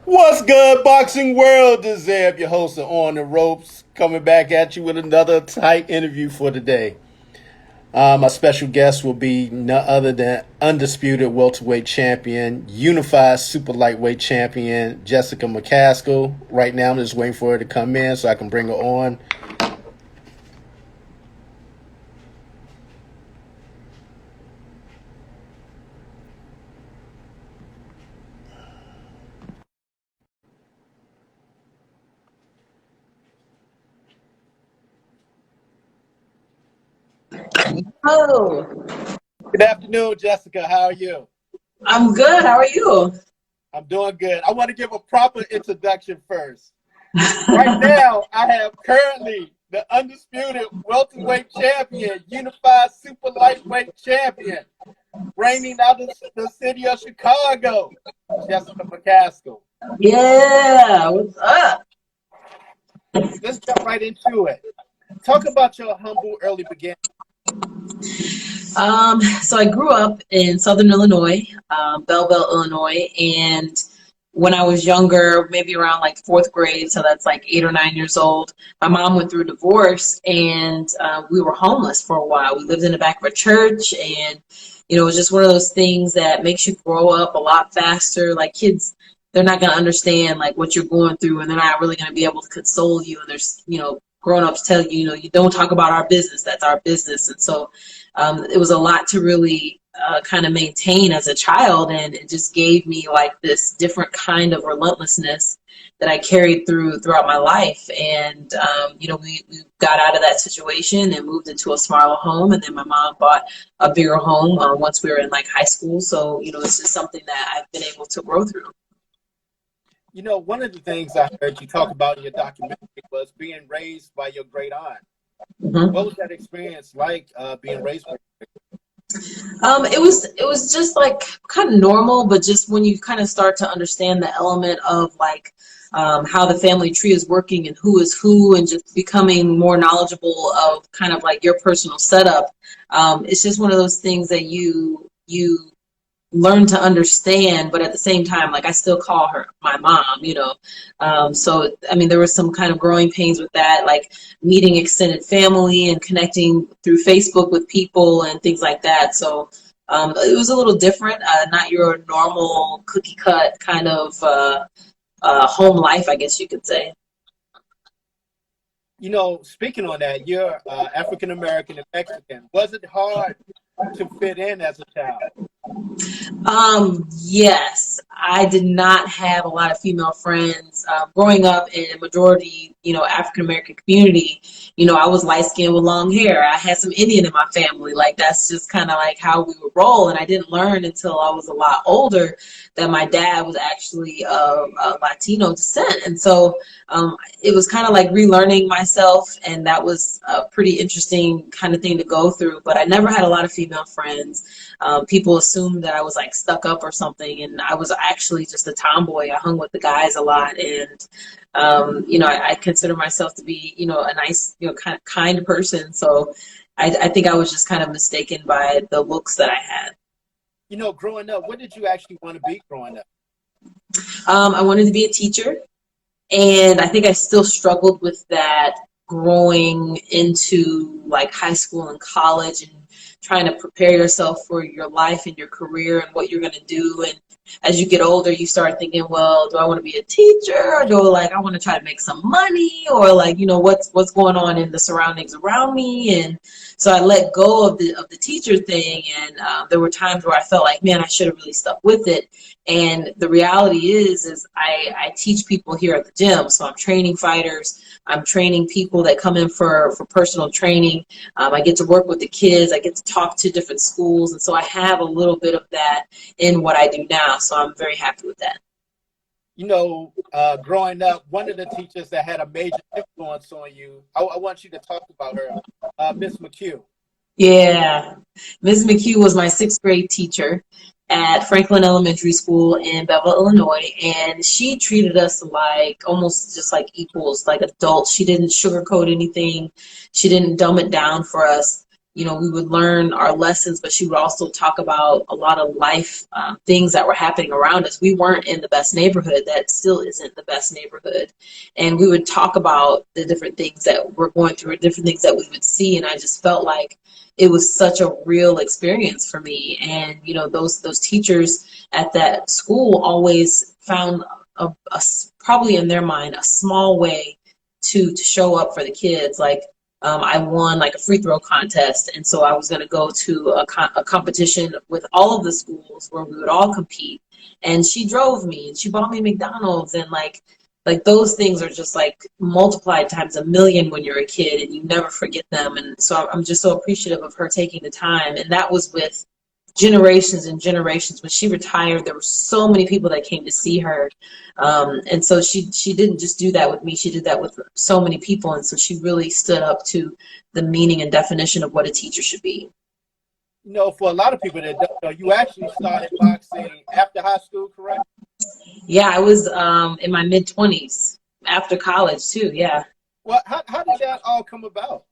What's good, boxing world? This is Zeb, your host of On the Ropes, coming back at you with another tight interview for today. My special guest will be none other than undisputed welterweight champion, unified super lightweight champion, Jessica McCaskill. Right now, I'm just waiting for her to come in so I can bring her on. Oh, Good afternoon, Jessica. How are you? I'm good. How are you? I'm doing good. I want to give a proper introduction first. Right now, I have currently the undisputed welterweight champion, unified super lightweight champion, reigning out of the city of Chicago, Jessica McCaskill. Yeah, what's up? Let's jump right into it. Talk about your humble early beginning. So I grew up in Southern Illinois, Belleville, Illinois, and when I was younger, maybe around like fourth grade, so that's like 8 or 9 years old, my mom went through a divorce, and we were homeless for a while. We lived in the back of a church, and it was just one of those things that makes you grow up a lot faster. Like kids, they're not going to understand like what you're going through, and they're not really going to be able to console you. And there's, grown-ups tell you, you don't talk about our business. That's our business. And so it was a lot to really kind of maintain as a child, and it just gave me like this different kind of relentlessness that I carried throughout my life. And we got out of that situation and moved into a smaller home, and then my mom bought a bigger home once we were in like high school. So it's just something that I've been able to grow through. One of the things I heard you talk about in your documentary was being raised by your great aunt. Mm-hmm. What was that experience like, being raised by? It was just like kind of normal, but just when you kind of start to understand the element of like how the family tree is working and who is who, and just becoming more knowledgeable of kind of like your personal setup, it's just one of those things that you learn to understand, but at the same time, like I still call her my mom. So I mean, there was some kind of growing pains with that, like meeting extended family and connecting through Facebook with people and things like that. So it was a little different, not your normal cookie cut kind of home life, I guess you could say. Speaking on that, you're African American and Mexican. Was it hard to fit in as a child? Yes, I did not have a lot of female friends. Growing up in a majority, African American community, I was light skinned with long hair. I had some Indian in my family. Like that's just kind of like how we would roll. And I didn't learn until I was a lot older that my dad was actually a Latino descent. And so it was kind of like relearning myself, and that was a pretty interesting kind of thing to go through. But I never had a lot of female friends. People assumed that I was like stuck up or something, and I was actually just a tomboy. I hung with the guys a lot, and I consider myself to be, a nice, kind person. So I think I was just kind of mistaken by the looks that I had. Growing up, what did you actually want to be growing up? I wanted to be a teacher, and I think I still struggled with that growing into like high school and college, and trying to prepare yourself for your life and your career and what you're going to do. And as you get older, you start thinking, well, do I want to be a teacher, or do I want to try to make some money, or what's going on in the surroundings around me? And so I let go of the teacher thing, and there were times where I felt like, man, I should have really stuck with it. And the reality is I teach people here at the gym, so I'm training fighters. I'm training people that come in for personal training. I get to work with the kids. I get to talk to different schools. And so I have a little bit of that in what I do now. So I'm very happy with that. Growing up, one of the teachers that had a major influence on you, I want you to talk about her, Miss McHugh. Yeah. Ms. McHugh was my sixth grade teacher at Franklin Elementary School in Belleville, Illinois, and she treated us like almost just like equals, like adults. She didn't sugarcoat anything. She didn't dumb it down for us. we would learn our lessons, but she would also talk about a lot of life things that were happening around us. We weren't in the best neighborhood. That still isn't the best neighborhood. And we would talk about the different things that we're going through, different things that we would see. And I just felt like it was such a real experience for me. And, those teachers at that school always found probably in their mind a small way to show up for the kids. Like I won like a free throw contest, and so I was going to go to a competition with all of the schools where we would all compete. And she drove me, and she bought me McDonald's, and like those things are just like multiplied times a million when you're a kid, and you never forget them. And so I'm just so appreciative of her taking the time. And that was with generations and generations. When she retired, there were so many people that came to see her, and so she didn't just do that with me. She did that with so many people, and so she really stood up to the meaning and definition of what a teacher should be. For a lot of people that don't know, you actually started boxing after high school, correct? Yeah, I was in my mid-20s after college too. Yeah. Well, how did that all come about?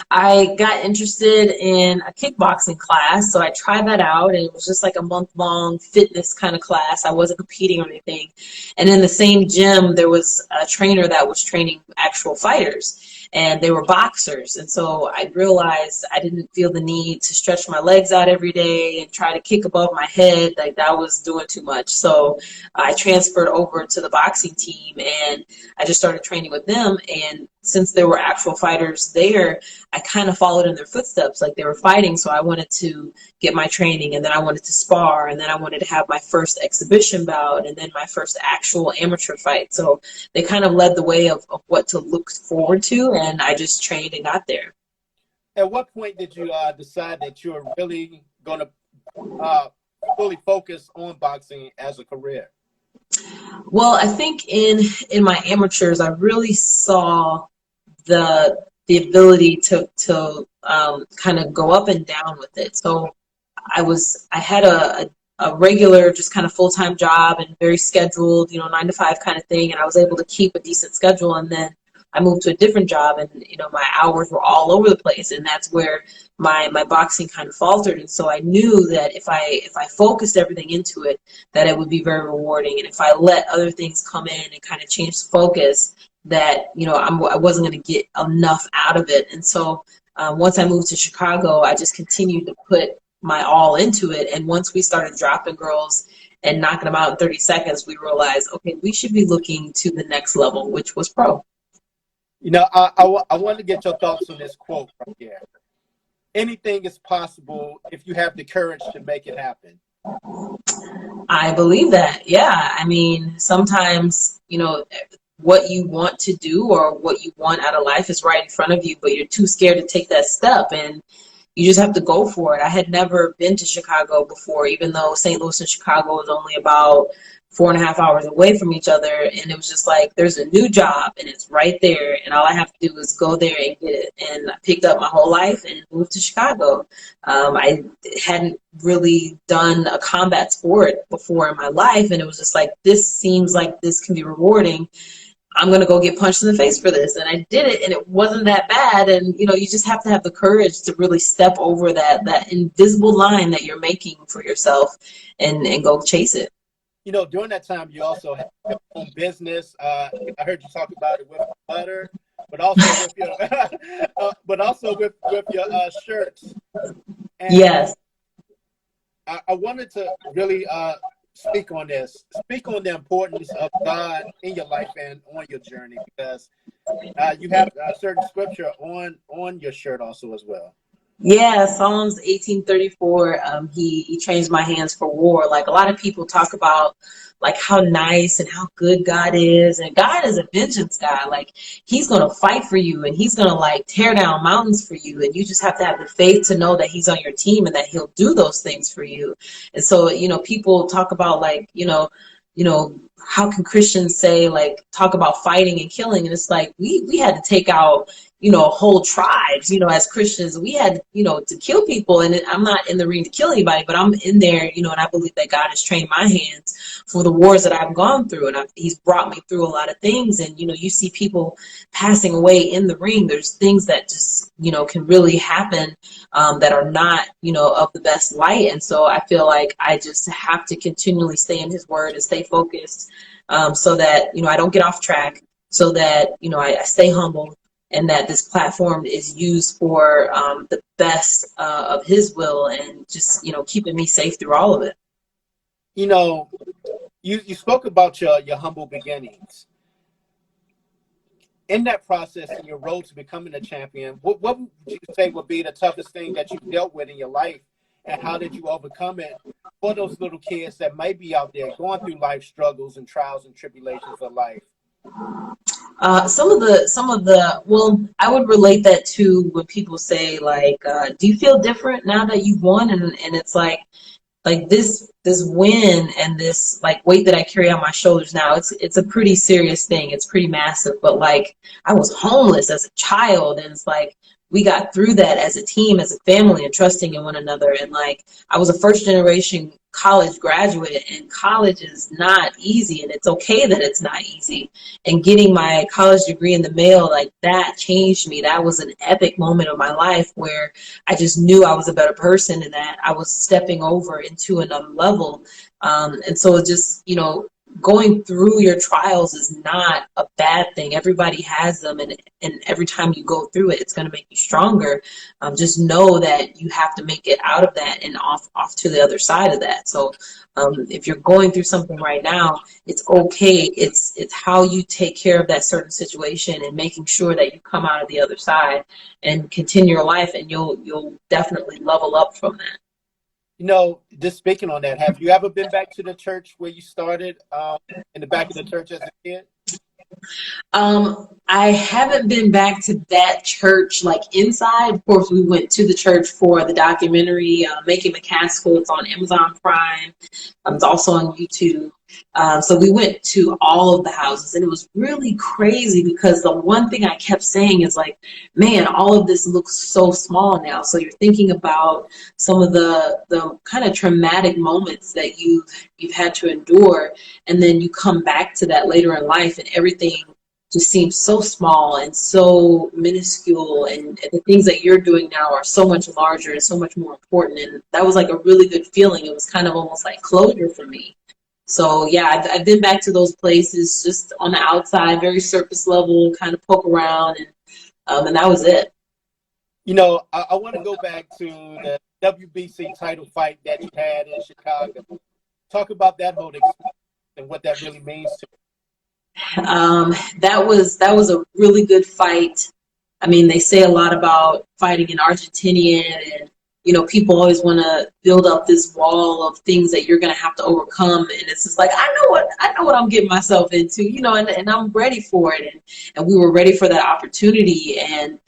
I got interested in a kickboxing class, so I tried that out, and it was just like a month-long fitness kind of class. I wasn't competing or anything. And in the same gym, there was a trainer that was training actual fighters, and they were boxers. And so I realized I didn't feel the need to stretch my legs out every day and try to kick above my head. Like, that was doing too much. So I transferred over to the boxing team, and I just started training with them. And since there were actual fighters there, I kind of followed in their footsteps. Like, they were fighting, so I wanted to get my training, and then I wanted to spar, and then I wanted to have my first exhibition bout, and then my first actual amateur fight. So they kind of led the way of what to look forward to, and I just trained and got there. At what point did you decide that you were really going to fully focus on boxing as a career? Well, I think in my amateurs, I really saw the ability to kind of go up and down with it. So I had a regular, just kind of full-time job and very scheduled, 9 to 5 kind of thing. And I was able to keep a decent schedule. And then I moved to a different job, and, my hours were all over the place. And that's where my boxing kind of faltered. And so I knew that if I focused everything into it, that it would be very rewarding. And if I let other things come in and kind of change the focus, that, I wasn't going to get enough out of it. And so once I moved to Chicago, I just continued to put my all into it. And once we started dropping girls and knocking them out in 30 seconds, we realized, okay, we should be looking to the next level, which was pro. I want to get your thoughts on this quote right here. Anything is possible if you have the courage to make it happen. I believe that. Yeah. I mean, sometimes, what you want to do or what you want out of life is right in front of you, but you're too scared to take that step, and you just have to go for it. I had never been to Chicago before, even though St. Louis and Chicago is only about 4.5 hours away from each other. And it was just like, there's a new job and it's right there, and all I have to do is go there and get it. And I picked up my whole life and moved to Chicago. I hadn't really done a combat sport before in my life, and it was just like, this seems like this can be rewarding. I'm going to go get punched in the face for this. And I did it, and it wasn't that bad. And, you just have to have the courage to really step over that invisible line that you're making for yourself and go chase it. During that time, you also had your own business. I heard you talk about it with butter, but also with your shirts. And yes. I wanted to really speak on this. Speak on the importance of God in your life and on your journey, because you have a certain scripture on your shirt also as well. Yeah, Psalms 18:34. He trains my hands for war. Like, a lot of people talk about like how nice and how good God is, and God is a vengeance God. Like, he's gonna fight for you, and he's gonna like tear down mountains for you, and you just have to have the faith to know that he's on your team and that he'll do those things for you. And so, people talk about like, how can Christians say, like, talk about fighting and killing? And it's like, we had to take out, whole tribes, as Christians, we had, to kill people. And I'm not in the ring to kill anybody, but I'm in there, and I believe that God has trained my hands for the wars that I've gone through. And he's brought me through a lot of things. And, you see people passing away in the ring. There's things that just, can really happen that are not, of the best light. And so I feel like I just have to continually stay in his word and stay focused, so that, I don't get off track, so that, I stay humble, and that this platform is used for the best of his will, and just, keeping me safe through all of it. You spoke about your humble beginnings. In that process, in your road to becoming a champion, what would you say would be the toughest thing that you dealt with in your life, and how did you overcome it for those little kids that might be out there going through life struggles and trials and tribulations of life? Some of the, well, I would relate that to when people say, like, do you feel different now that you've won? And it's like this win and this, like, weight that I carry on my shoulders now, it's a pretty serious thing. It's pretty massive. But, like, I was homeless as a child, and it's like we got through that as a team, as a family, and trusting in one another. And, like, I was a first generation college graduate, and college is not easy, and it's okay that it's not easy. And getting my college degree in the mail, like, that changed me. That was an epic moment of my life where I just knew I was a better person, and that I was stepping over into another level. And so it just, going through your trials is not a bad thing. Everybody has them, and every time you go through it, it's going to make you stronger. Just know that you have to make it out of that and off to the other side of that. So if you're going through something right now, it's okay. It's how you take care of that certain situation, and making sure that you come out of the other side and continue your life, and you'll definitely level up from that. Just speaking on that, have you ever been back to the church where you started, in the back of the church as a kid? I haven't been back to that church, like, inside. Of course, we went to the church for the documentary, Kattie McCaskill. It's on Amazon Prime. It's also on YouTube. So we went to all of the houses, and it was really crazy because the one thing I kept saying is, like, man, all of this looks so small now. So you're thinking about some of the kind of traumatic moments that you've had to endure, and then you come back to that later in life, and everything just seems so small and so minuscule, and the things that you're doing now are so much larger and so much more important. And that was like a really good feeling. It was kind of almost like closure for me. So yeah, I've been back to those places, just on the outside, very surface level, kind of poke around, and that was it. I want to go back to the WBC title fight that you had in Chicago. Talk about that whole experience and what that really means to you. That was a really good fight. I mean, they say a lot about fighting in Argentinian, and people always want to build up this wall of things that you're going to have to overcome. And it's just like, I know what I'm getting myself into, and I'm ready for it. And we were ready for that opportunity. And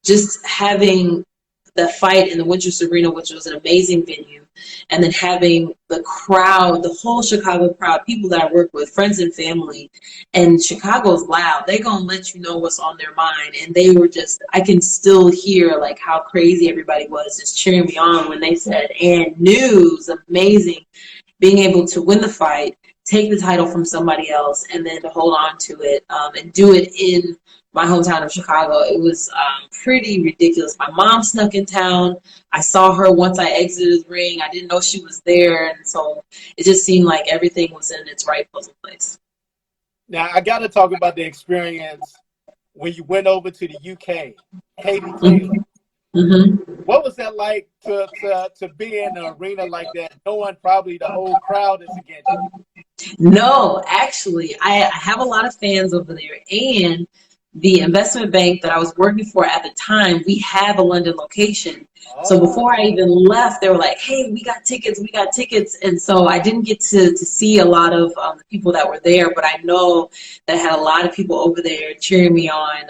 just having the fight in the Winters Arena, which was an amazing venue, and then having the crowd, the whole Chicago crowd, people that I work with, friends and family. And Chicago's loud. They're going to let you know what's on their mind. And they were just, I can still hear, like, how crazy everybody was just cheering me on when they said, and news, amazing. Being able to win the fight, take the title from somebody else, and then to hold on to it, and do it in my hometown of Chicago. It was pretty ridiculous. My mom snuck in town. I saw her once I exited the ring. I didn't know she was there. And so it just seemed like everything was in its right place. Now, I got to talk about the experience when you went over to the UK. Kattie Taylor. Mm-hmm. What was that like to be in an arena like that, knowing probably the whole crowd is against you? No, actually, I have a lot of fans over there. And the investment bank that I was working for at the time, we have a London location. So before I even left, they were like, hey, we got tickets. And so I didn't get to see a lot of the people that were there, but I know that I had a lot of people over there cheering me on.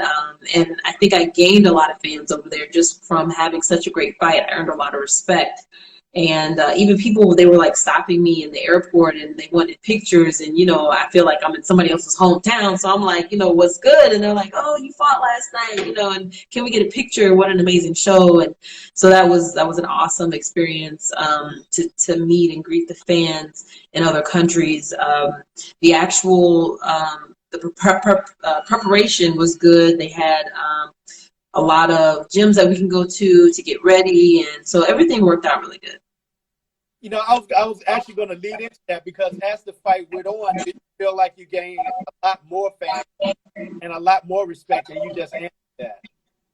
And I think I gained a lot of fans over there just from having such a great fight. I earned a lot of respect. And even people, they were like stopping me in the airport and they wanted pictures. And, you know, I feel like I'm in somebody else's hometown. So I'm like, you know, what's good? And they're like, oh, you fought last night, you know, and can we get a picture? What an amazing show. And so that was an awesome experience, to meet and greet the fans in other countries. The actual, preparation was good. They had, a lot of gyms that we can go to get ready. And so everything worked out really good. You know, I was actually going to lead into that because as the fight went on, did you feel like you gained a lot more fans and a lot more respect, and you just answered that?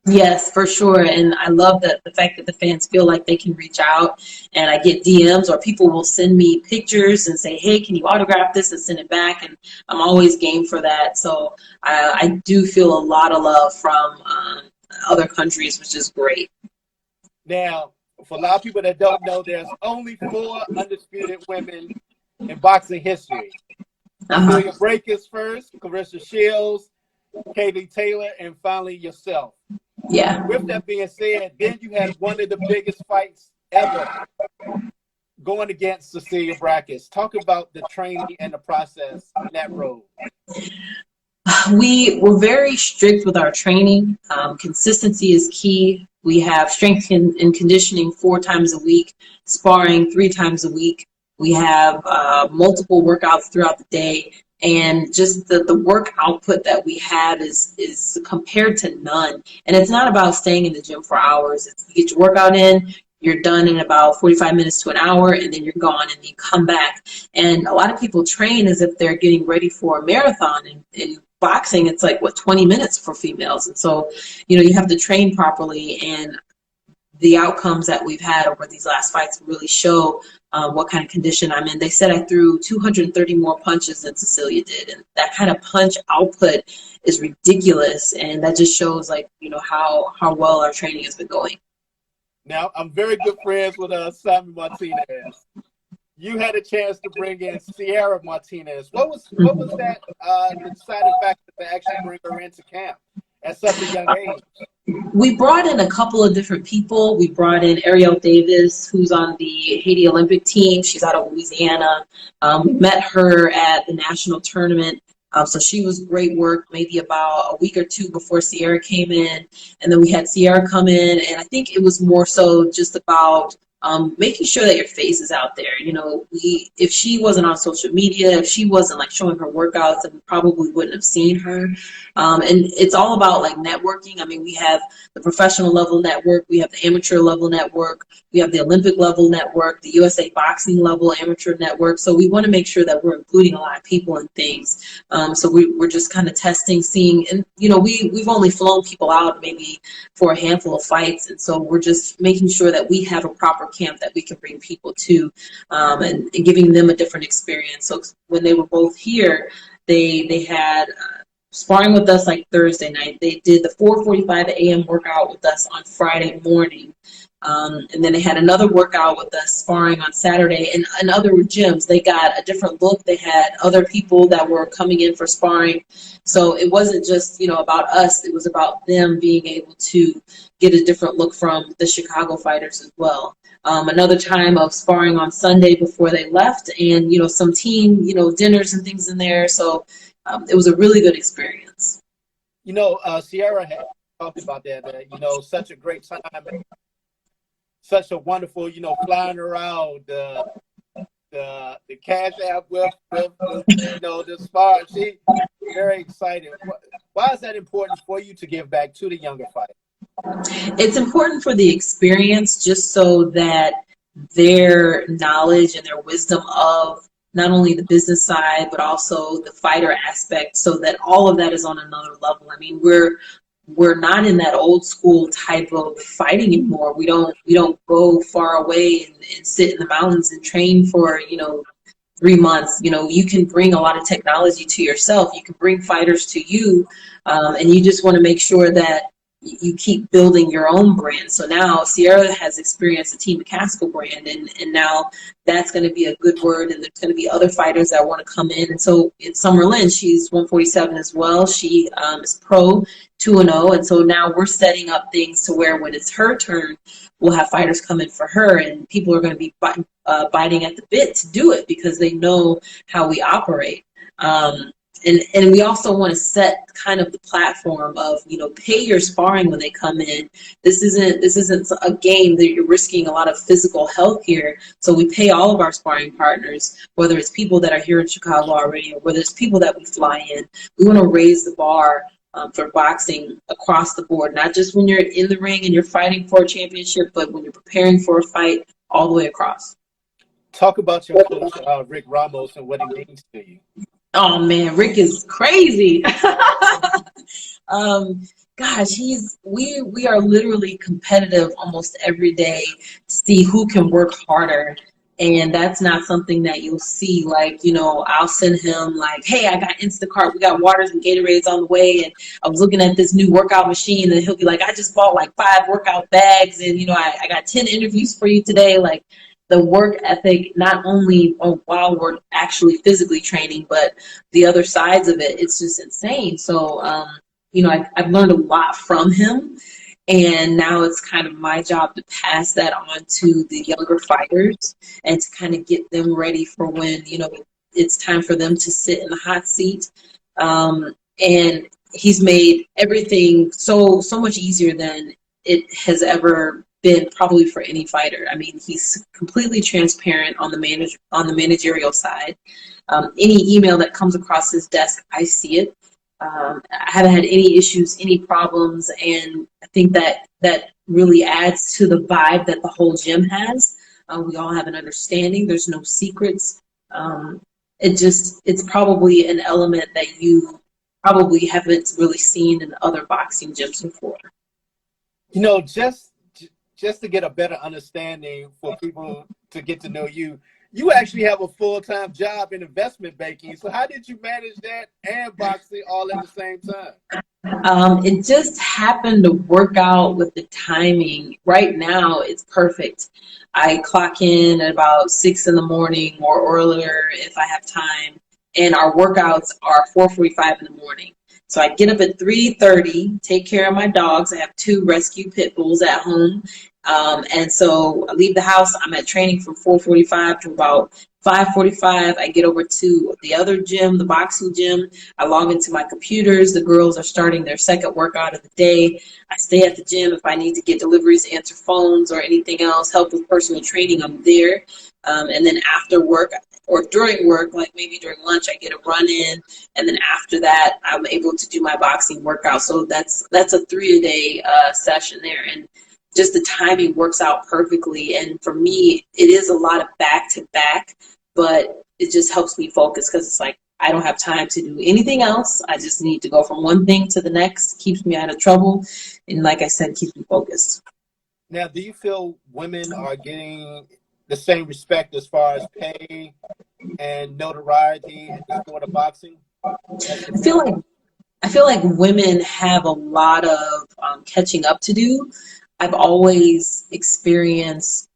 Yes, for sure. And I love that the fact that the fans feel like they can reach out, and I get DMs or people will send me pictures and say, hey, can you autograph this and send it back? And I'm always game for that. So I do feel a lot of love from other countries, which is great. Now, for a lot of people that don't know, there's only 4 undisputed women in boxing history. Cecelia Braekus first, Clarissa Shields, Kattie Taylor, and finally yourself. Yeah. With that being said, then you had one of the biggest fights ever going against Cecelia Braekus. Talk about the training and the process in that road. We were very strict with our training. Consistency is key. We have strength and conditioning 4 times a week, sparring 3 times a week. We have multiple workouts throughout the day, and just the work output that we have is compared to none. And it's not about staying in the gym for hours. If you get your workout in, you're done in about 45 minutes to an hour, and then you're gone, and you come back. And a lot of people train as if they're getting ready for a marathon, and boxing, it's like, 20 minutes for females. And so, you know, you have to train properly, and the outcomes that we've had over these last fights really show what kind of condition I'm in. They said I threw 230 more punches than Cecelia did, and that kind of punch output is ridiculous, and that just shows, like, you know, how well our training has been going. Now, I'm very good friends with Simon Martinez. You had a chance to bring in Sierra Martinez. What was that deciding factor to actually bring her into camp at such a young age? We brought in a couple of different people. We brought in Ariel Davis, who's on the Haiti Olympic team. She's out of Louisiana. We met her at the national tournament. So she was great work, maybe about a week or 2 before Sierra came in. And then we had Sierra come in, and I think it was more so just about making sure that your face is out there. You know, if she wasn't on social media, if she wasn't like showing her workouts, then we probably wouldn't have seen her. And it's all about like networking. I mean, we have the professional level network, we have the amateur level network, we have the Olympic level network, the USA boxing level amateur network. So we want to make sure that we're including a lot of people in things. So we're just kind of testing, seeing, and you know, we've only flown people out maybe for a handful of fights, and so we're just making sure that we have a proper camp that we can bring people to, and giving them a different experience. So when they were both here, they had sparring with us like Thursday night. They did the 4:45 a.m. workout with us on Friday morning. And then they had another workout with us sparring on Saturday, and other gyms. They got a different look. They had other people that were coming in for sparring. So it wasn't just, you know, about us. It was about them being able to get a different look from the Chicago fighters as well. Another time of sparring on Sunday before they left, and, you know, some team, you know, dinners and things in there. So it was a really good experience. You know, Sierra had talked about that, you know, such a great time, such a wonderful, you know, flying around the cash app with you know, the spar. She very excited. Why is that important for you to give back to the younger fighters? It's important for the experience, just so that their knowledge and their wisdom of not only the business side, but also the fighter aspect, so that all of that is on another level. I mean, we're not in that old school type of fighting anymore. We don't go far away and sit in the mountains and train for, you know, 3 months. You know, you can bring a lot of technology to yourself. You can bring fighters to you, and you just want to make sure that you keep building your own brand. So now Sierra has experienced the Team McCaskill brand, and now that's going to be a good word, and there's going to be other fighters that want to come in. And so in Summer Lynn, she's 147 as well. She is pro 2-0, and so now we're setting up things to where when it's her turn, we'll have fighters come in for her, and people are going to be biting at the bit to do it because they know how we operate. And we also want to set kind of the platform of, pay your sparring when they come in. This isn't a game that you're risking a lot of physical health here. So we pay all of our sparring partners, whether it's people that are here in Chicago already or whether it's people that we fly in. We want to raise the bar for boxing across the board, not just when you're in the ring and you're fighting for a championship, but when you're preparing for a fight all the way across. Talk about your coach, Rick Ramos, and what he means to you. Oh man, Rick is crazy. Gosh, we are literally competitive almost every day to see who can work harder. And that's not something that you'll see. Like, I'll send him like, hey, I got Instacart. We got waters and Gatorades on the way. And I was looking at this new workout machine. And he'll be like, I just bought like 5 workout bags. And, I got 10 interviews for you today. Like, the work ethic, not only while we're actually physically training, but the other sides of it, it's just insane. So, I've learned a lot from him. And now it's kind of my job to pass that on to the younger fighters and to kind of get them ready for when, it's time for them to sit in the hot seat. And he's made everything so much easier than it has ever been probably for any fighter. I mean, he's completely transparent on the managerial side. Any email that comes across his desk, I see it. I haven't had any issues, any problems, and I think that really adds to the vibe that the whole gym has. We all have an understanding. There's no secrets. It's probably an element that you probably haven't really seen in other boxing gyms before. Just to get a better understanding for people to get to know you, you actually have a full-time job in investment banking. So how did you manage that and boxing all at the same time? It just happened to work out with the timing. Right now, it's perfect. I clock in at about 6 in the morning or earlier if I have time. And our workouts are 4:45 in the morning. So I get up at 3:30, take care of my dogs. I have 2 rescue pit bulls at home. And so I leave the house. I'm at training from 4:45 to about 5:45. I get over to the other gym, the boxing gym. I log into my computers. The girls are starting their second workout of the day. I stay at the gym. If I need to get deliveries, answer phones, or anything else, help with personal training, I'm there. And then after work or during work, like maybe during lunch, I get a run in. And then after that, I'm able to do my boxing workout. So that's a 3-a-day session there. And just the timing works out perfectly. And for me, it is a lot of back to back, but it just helps me focus because it's like I don't have time to do anything else. I just need to go from one thing to the next, keeps me out of trouble. And like I said, keeps me focused. Now, do you feel women are getting the same respect as far as pay and notoriety in the sport of boxing? I feel like women have a lot of catching up to do. I've always experienced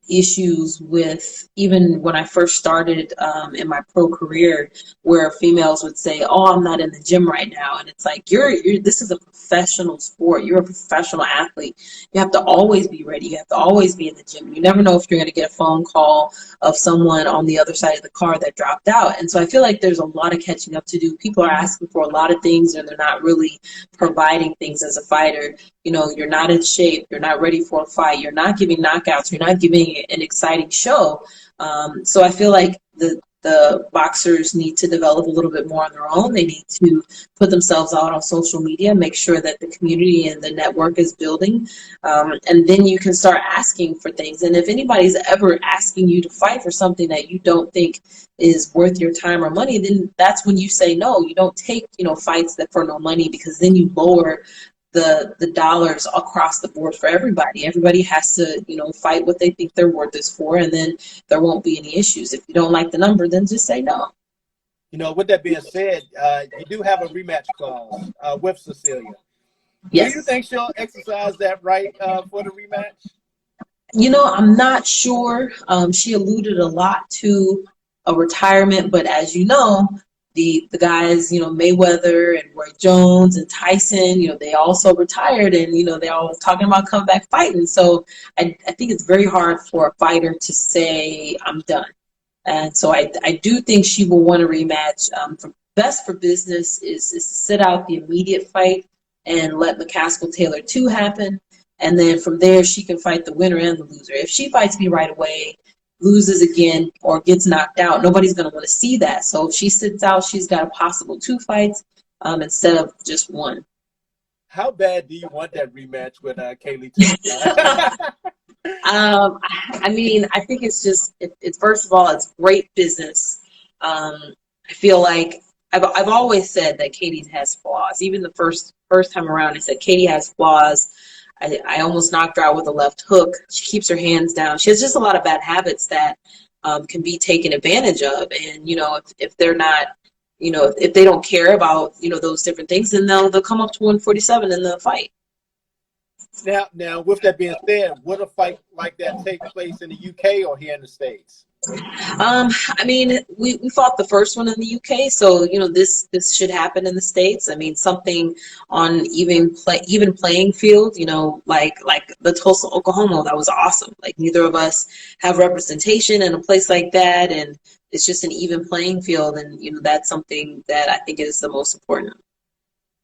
issues with, even when I first started in my pro career, where females would say, oh, I'm not in the gym right now. And it's like, this is a professional sport. You're a professional athlete. You have to always be ready. You have to always be in the gym. You never know if you're going to get a phone call of someone on the other side of the car that dropped out. And so I feel like there's a lot of catching up to do. People are asking for a lot of things and they're not really providing things as a fighter. You're not in shape. You're not ready for a fight. You're not giving knockouts. You're not giving an exciting show. So I feel like the boxers need to develop a little bit more on their own. They need to put themselves out on social media, make sure that the community and the network is building. And then you can start asking for things. And if anybody's ever asking you to fight for something that you don't think is worth your time or money, then that's when you say no. You don't take, fights that for no money, because then you lower the dollars across the board for everybody. Everybody has to, fight what they think their worth is for, and then there won't be any issues. If you don't like the number, then just say no. With that being said, you do have a rematch clause with Cecelia. Do you Yes. think she'll exercise that right for the rematch? I'm not sure. She alluded a lot to a retirement, but as you know, the guys, Mayweather and Roy Jones and Tyson, they also retired, and they're all talking about coming back fighting. So I think it's very hard for a fighter to say I'm done. And so I do think she will want a rematch. Best for business is to sit out the immediate fight and let McCaskill Taylor 2 happen. And then from there, she can fight the winner and the loser. If she fights me right away, loses again, or gets knocked out, nobody's going to want to see that. So if she sits out, she's got a possible 2 fights instead of just one. How bad do you want that rematch with Kaylee Taylor? I think it's just it's first of all, it's great business. I feel like I've always said that Katie has flaws. Even the first time around, I said Katie has flaws. I almost knocked her out with a left hook. She keeps her hands down. She has just a lot of bad habits that can be taken advantage of. And if they're not, if they don't care about those different things, then they'll come up to 147 in the fight. Now, with that being said, would a fight like that take place in the UK or here in the States? We fought the first one in the UK, so this should happen in the States. Something on even playing field. Like the Tulsa, Oklahoma, that was awesome. Like neither of us have representation in a place like that, and it's just an even playing field, and that's something that I think is the most important.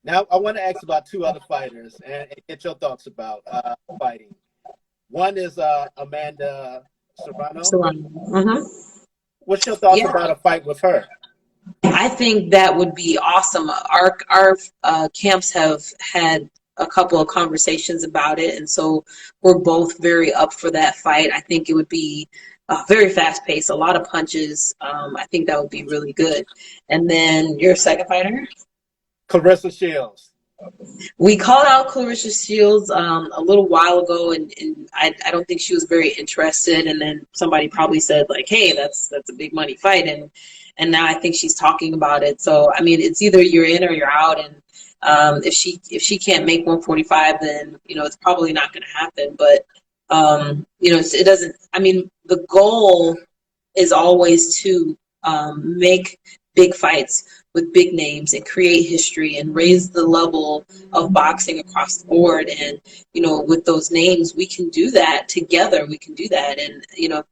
Now, I want to ask about 2 other fighters and get your thoughts about fighting. One is Amanda Serrano. Mm-hmm. What's your thoughts Yeah. about a fight with her? I think that would be awesome. Our camps have had a couple of conversations about it, and so we're both very up for that fight. I think it would be very fast paced, a lot of punches. I think that would be really good. And then your second fighter? Clarissa Shields. We called out Clarissa Shields a little while ago, and I don't think she was very interested. And then somebody probably said like, "Hey, that's a big money fight," and now I think she's talking about it. So it's either you're in or you're out. And if she can't make 145, then it's probably not going to happen. But it doesn't. The goal is always to make big fights with big names and create history and raise the level of boxing across the board. And with those names, we can do that together. We can do that. And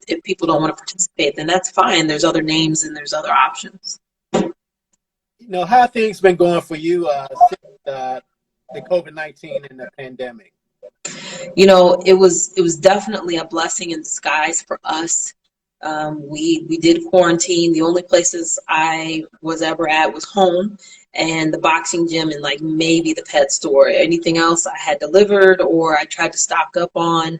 if people don't want to participate, then that's fine. There's other names and there's other options. How have things been going for you since the COVID-19 and the pandemic? It was definitely a blessing in disguise for us. We did quarantine. The only places I was ever at was home and the boxing gym and like maybe the pet store. Anything else I had delivered or I tried to stock up on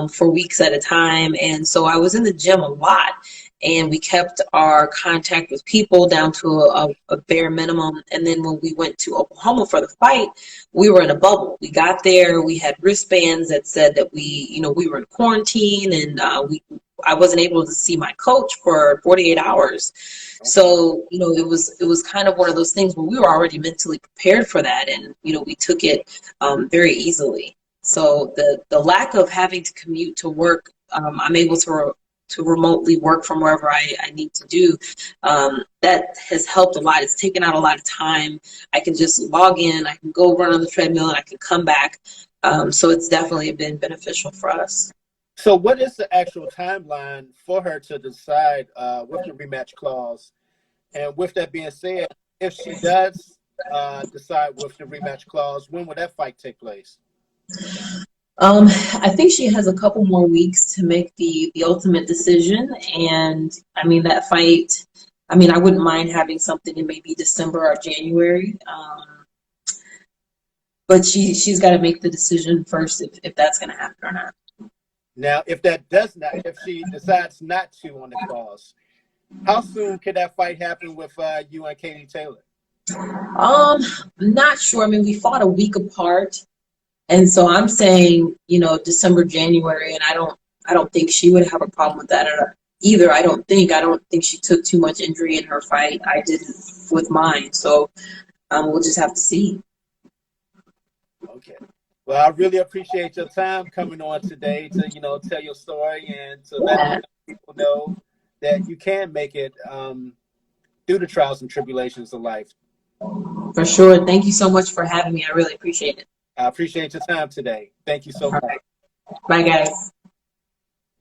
for weeks at a time. And so I was in the gym a lot. And we kept our contact with people down to a bare minimum. And then when we went to Oklahoma for the fight, we were in a bubble. We got there, we had wristbands that said that we were in quarantine, and I wasn't able to see my coach for 48 hours. So, it was kind of one of those things where we were already mentally prepared for that, and we took it very easily. So the lack of having to commute to work, I'm able to remotely work from wherever I need to do. That has helped a lot. It's taken out a lot of time. I can just log in, I can go run on the treadmill, and I can come back. So it's definitely been beneficial for us. So what is the actual timeline for her to decide with the rematch clause? And with that being said, if she does decide with the rematch clause, when will that fight take place? I think she has a couple more weeks to make the ultimate decision. And that fight, I wouldn't mind having something in maybe December or January. But she's got to make the decision first if that's going to happen or not. Now, if she decides not to on the clause, how soon could that fight happen with you and Kattie Taylor? I'm not sure. We fought a week apart. And so I'm saying, December, January, and I don't think she would have a problem with that either. I don't think she took too much injury in her fight. I didn't with mine. So we'll just have to see. Okay. Well, I really appreciate your time coming on today to, tell your story and to let Yeah, the people know that you can make it through the trials and tribulations of life. for sure. Thank you so much for having me. I really appreciate it. I appreciate your time today. Thank you so All much. right. Bye, guys.